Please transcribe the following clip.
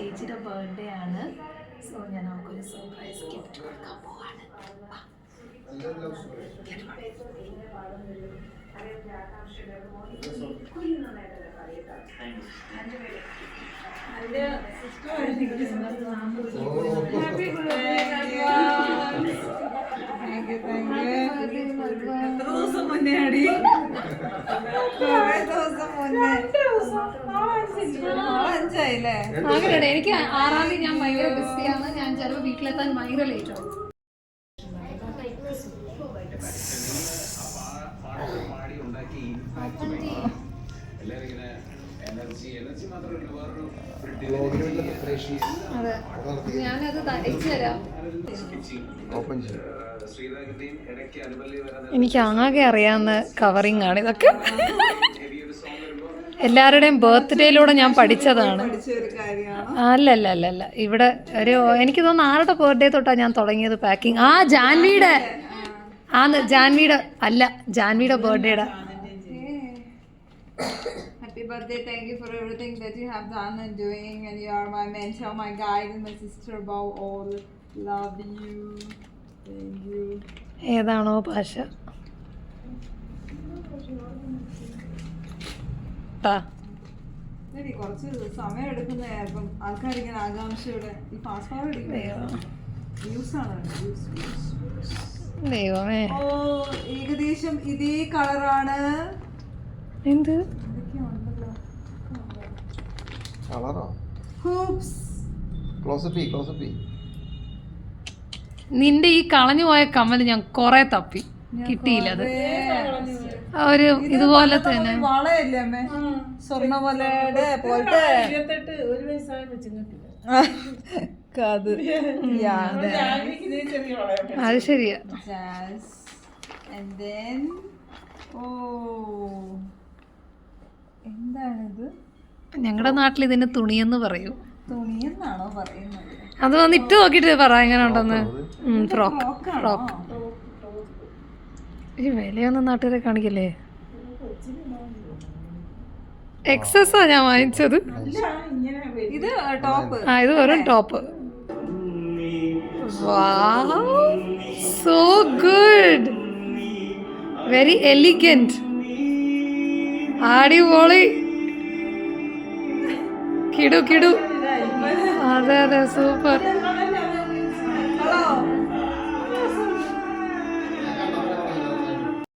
ചേച്ചിയുടെ ബർത്ത്ഡേ ആണ്. സോ ഞാൻ അവൾക്കൊരു സർപ്രൈസ് ഗിഫ്റ്റ് കൊടുക്കാൻ പോവാണ്. അങ്ങനെയാണ്. എനിക്ക് 6-ാം തീയതി ഞാൻ ഭയങ്കര ബിസിയാണ്. ഞാൻ ചിലപ്പോൾ വീട്ടിലെത്താൻ ഭയങ്കര ലേറ്റ് ആവും. അതെ, ഞാനത് തയ്ച്ചു തരാം. എനിക്ക് ആകെ അറിയാവുന്ന കവറിങ് ആണ് ഇതൊക്കെ. എല്ലാവരുടെയും ബർത്ത്ഡേയിലൂടെ ഞാൻ പഠിച്ചതാണ്. അല്ല ഇവിടെ ഒരു എനിക്ക് തോന്നുന്നു ആരുടെ ബർത്ത്ഡേ തൊട്ടാണ് ഞാൻ തുടങ്ങിയത് പാക്കിങ്. ജാൻവിയുടെ ജാൻവിയുടെ അല്ല, ജാൻവിയുടെ ബർത്ത്ഡേയുടെ. Happy birthday, thank you for everything that you have done and doing, and you are my mentor, my guide, and my sister above all. Love you. Thank you. ഏതാണോ ഭാഷ കുറച്ച് സമയം എടുക്കുന്ന ആൾക്കാരിങ്ങനെ ആകാംക്ഷയോടെ ഈ ഫാസ്റ്റ് ഫോർവേഡ് യൂസ് ആണ്. ദൈവമേ, ഓ ഏകദേശം ഇതേ കളറാണ്. എന്ത് നിന്റെ ഈ കളഞ്ഞു പോയ കമ്മൽ ഞാൻ കൊറേ തപ്പി, കിട്ടിയില്ല. അത് ഒരു ഇതുപോലെ തന്നെ വളയല്ലേ അമ്മേ, സ്വർണ്ണമലയുടെ പോലത്തെ. അത് ശരിയാ. എന്താണിത്? ഞങ്ങളുടെ നാട്ടിൽ ഇതിന് തുണിയെന്ന് പറയും. തുണിയെന്നാണോ പറയുന്നത്? അത് വന്ന് ഇട്ട് നോക്കിട്ട് പറ എങ്ങനെ ഉണ്ടെന്ന്. Frock frock. ഈ വിലയൊന്നും നാട്ടുകാരെ കാണിക്കല്ലേ. എക്സസാ ഞാൻ വാങ്ങിച്ചത്. ഇത് ടോപ്പ്. ഇത് വെറും ടോപ്പ്. വാവ്, സോ ഗുഡ്, വെരി എലിഗന്റ്, അടിപൊളി, കിടു കിടു. അതെ സൂപ്പർ.